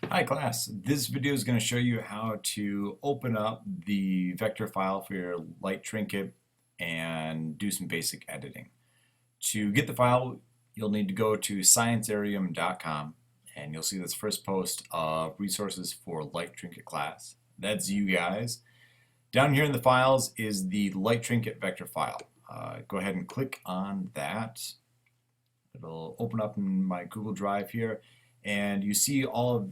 Hi class, this video is going to show you how to open up the vector file for your light trinket and do some basic editing. To get the file, you'll need to go to sciencearium.com and you'll see this first post of resources for light trinket class. That's you guys. Down here in the files is the light trinket vector file. Go ahead and click on that. It'll open up in my Google Drive here. And you see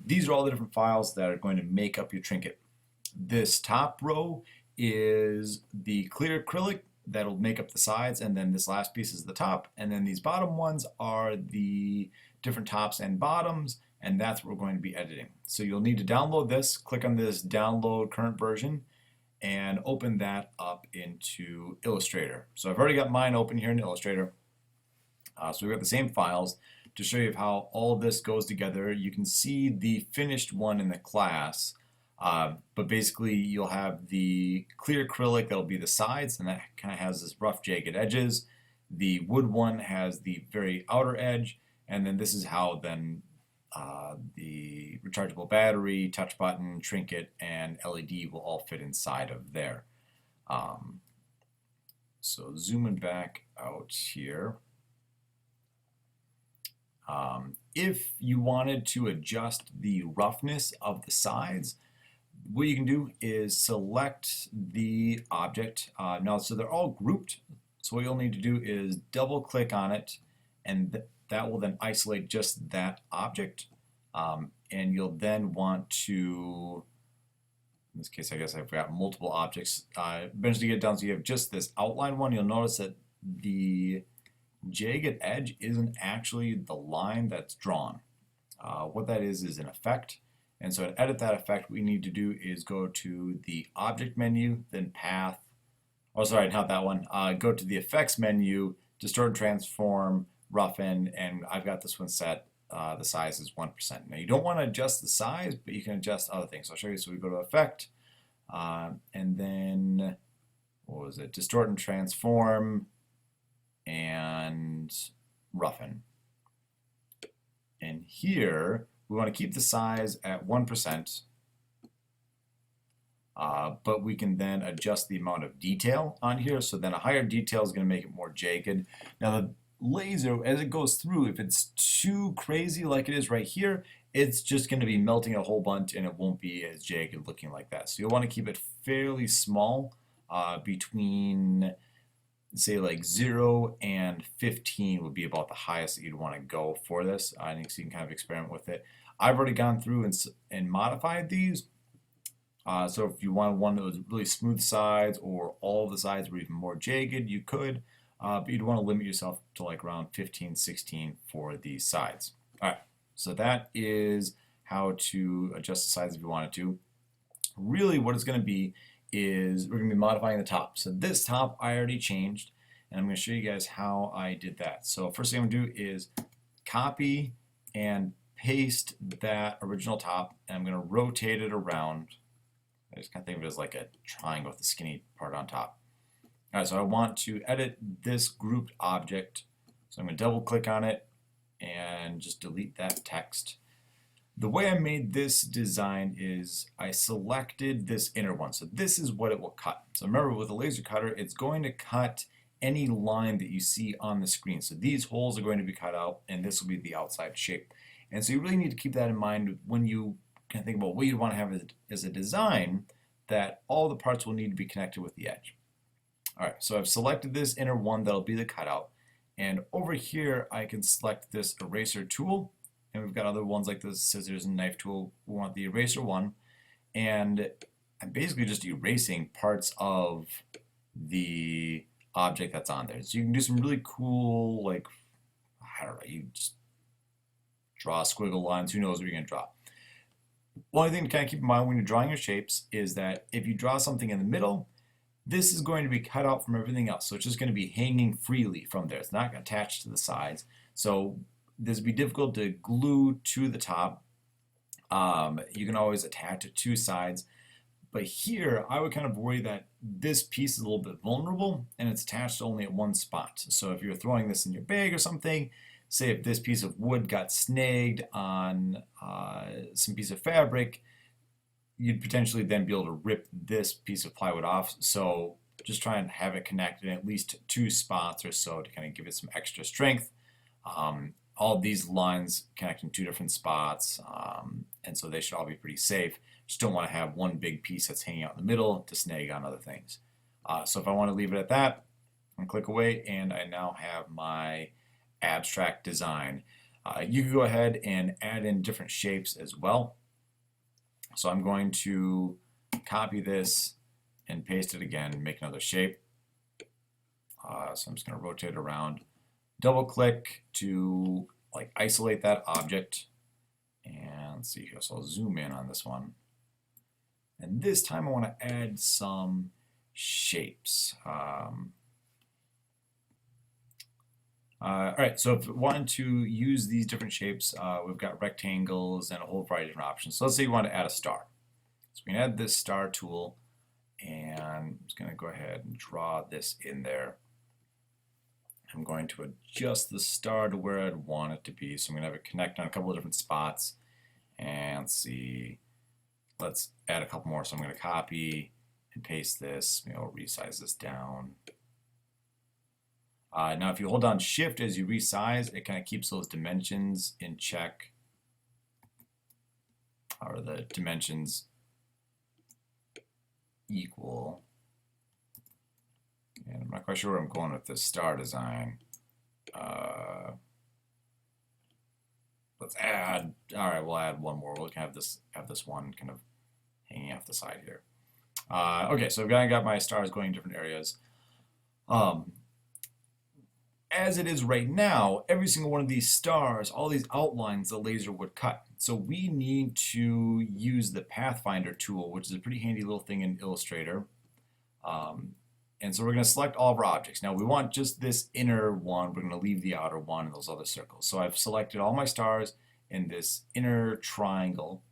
these are all the different files that are going to make up your trinket. This top row is the clear acrylic that'll make up the sides, and then this last piece is the top, and then these bottom ones are the different tops and bottoms, and that's what we're going to be editing. So you'll need to download this, click on this download current version, and open that up into Illustrator. So I've already got mine open here in Illustrator. So we've got the same files. To show you how all of this goes together, you can see the finished one in the class, but basically you'll have the clear acrylic that'll be the sides, and that kind of has this rough jagged edges. The wood one has the very outer edge, and then this is how then the rechargeable battery, touch button, trinket, and LED will all fit inside of there. So zooming back out here. If you wanted to adjust the roughness of the sides, what you can do is select the object. Now, so they're all grouped. So what you'll need to do is double click on it, and that will then isolate just that object. And you'll then want to, in this case, I guess I've got multiple objects. Eventually get it down so you have just this outline one. You'll notice that the jagged edge isn't actually the line that's drawn. What that is an effect. And so to edit that effect, what we need to do is go to the object menu, then path. Oh, sorry, not that one. Go to the effects menu, distort, transform, roughen, and I've got this one set. The size is 1%. Now you don't want to adjust the size, but you can adjust other things. I'll show you. So we go to effect, and then what was it? Distort and transform, and roughen. And here we want to keep the size at 1%, but we can then adjust the amount of detail on here. So then a higher detail is going to make it more jagged. Now the laser, as it goes through, if it's too crazy like it is right here, it's just going to be melting a whole bunch and it won't be as jagged looking like that. So you'll want to keep it fairly small, between say like 0 and 15 would be about the highest that you'd want to go for this. I think so you can kind of experiment with it. I've already gone through and modified these. So if you want one that was really smooth sides, or all of the sides were even more jagged, you could, but you'd want to limit yourself to like around 15, 16 for the sides. All right, so that is how to adjust the sides if you wanted to. Really what it's going to be is we're going to be modifying the top. So this top I already changed, and I'm going to show you guys how I did that. So first thing I'm going to do is copy and paste that original top, and I'm going to rotate it around. I just kind of think of it as like a triangle with the skinny part on top. All right, so I want to edit this grouped object. So I'm going to double click on it and just delete that text. The way I made this design is I selected this inner one. So this is what it will cut. So remember, with a laser cutter, it's going to cut any line that you see on the screen. So these holes are going to be cut out, and this will be the outside shape. And so you really need to keep that in mind when you kind of think about what you want to have as a design, that all the parts will need to be connected with the edge. All right, so I've selected this inner one that'll be the cutout. And over here, I can select this eraser tool. And we've got other ones like the scissors and knife tool. We want the eraser one. And I'm basically just erasing parts of the object that's on there. So you can do some really cool, like, I don't know, you just draw squiggle lines. Who knows what you're going to draw? One thing to kind of keep in mind when you're drawing your shapes is that if you draw something in the middle, this is going to be cut out from everything else. So it's just going to be hanging freely from there. It's not attached to the sides. So this would be difficult to glue to the top. You can always attach it to sides. But here, I would kind of worry that this piece is a little bit vulnerable and it's attached only at one spot. So if you're throwing this in your bag or something, say if this piece of wood got snagged on some piece of fabric, you'd potentially then be able to rip this piece of plywood off. So just try and have it connected in at least 2 spots or so to kind of give it some extra strength. All of these lines connect in 2 different spots, and so they should all be pretty safe. Just don't want to have one big piece that's hanging out in the middle to snag on other things. So if I want to leave it at that, I'm click away, and I now have my abstract design. You can go ahead and add in different shapes as well. So I'm going to copy this and paste it again and make another shape. So I'm just going to rotate it around, double click to like isolate that object, and let's see here. So I'll zoom in on this one, and this time I want to add some shapes. All right, so if we want to use these different shapes, we've got rectangles and a whole variety of different options. So let's say you want to add a star. So we can add this star tool, and I'm just going to go ahead and draw this in there. I'm going to adjust the star to where I'd want it to be. So I'm going to have it connect on a couple of different spots. And let's see, let's add a couple more. So I'm going to copy and paste this. Maybe I'll resize this down. Now if you hold down shift as you resize, it kind of keeps those dimensions in check, or the dimensions equal. And I'm not quite sure where I'm going with this star design. Let's add, all right, we'll add one more. We'll have this one kind of hanging off the side here. Okay, so I've got my stars going in different areas. As it is right now, every single one of these stars, all these outlines, the laser would cut. So we need to use the Pathfinder tool, which is a pretty handy little thing in Illustrator. And so we're going to select all of our objects. Now we want just this inner one. We're going to leave the outer one and those other circles. So I've selected all my stars in this inner triangle.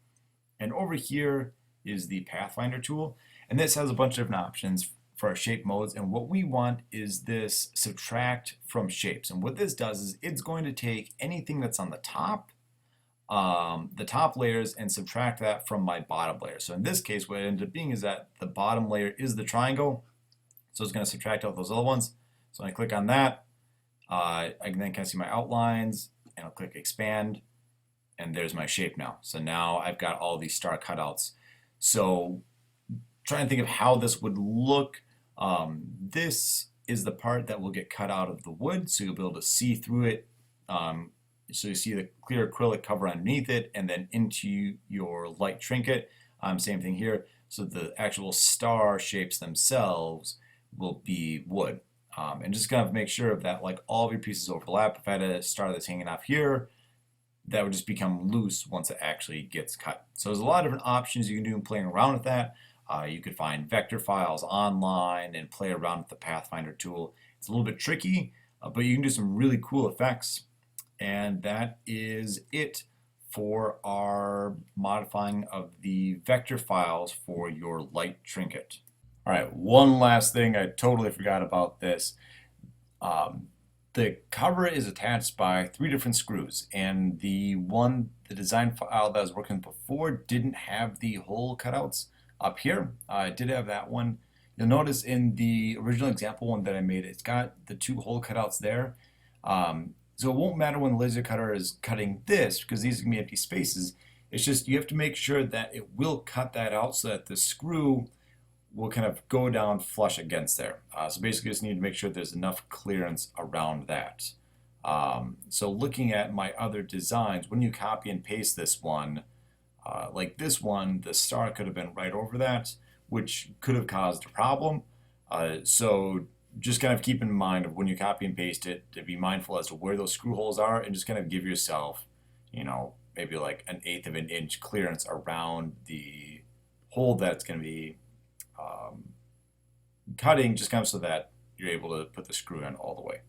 And over here is the Pathfinder tool. And this has a bunch of different options for our shape modes, and what we want is this subtract from shapes. And what this does is it's going to take anything that's on the top layers and subtract that from my bottom layer. So in this case, what it ended up being is that the bottom layer is the triangle, so it's going to subtract out those other ones. So when I click on that, I can then kind of see my outlines, and I'll click expand, and there's my shape now. So now I've got all these star cutouts. So trying to think of how this would look. This is the part that will get cut out of the wood, so you'll be able to see through it. So you see the clear acrylic cover underneath it, and then into your light trinket. Same thing here. So the actual star shapes themselves will be wood. And just kind of make sure that like all of your pieces overlap. If I had a star that's hanging off here, that would just become loose once it actually gets cut. So there's a lot of different options you can do in playing around with that. You could find vector files online and play around with the Pathfinder tool. It's a little bit tricky, but you can do some really cool effects. And that is it for our modifying of the vector files for your light trinket. All right, one last thing, I totally forgot about this. The cover is attached by 3 different screws, and the design file that I was working with before didn't have the hole cutouts up here. I did have that one. You'll notice in the original example one that I made, it's got the 2 hole cutouts there. So it won't matter when the laser cutter is cutting this, because these are going to be empty spaces. It's just you have to make sure that it will cut that out so that the screw will kind of go down flush against there. So basically you just need to make sure there's enough clearance around that. So looking at my other designs, when you copy and paste this one, like this one, the star could have been right over that, which could have caused a problem. So just kind of keep in mind of when you copy and paste it to be mindful as to where those screw holes are, and just kind of give yourself, you know, maybe like 1/8 of an inch clearance around the hole that's going to be cutting, just kind of so that you're able to put the screw in all the way.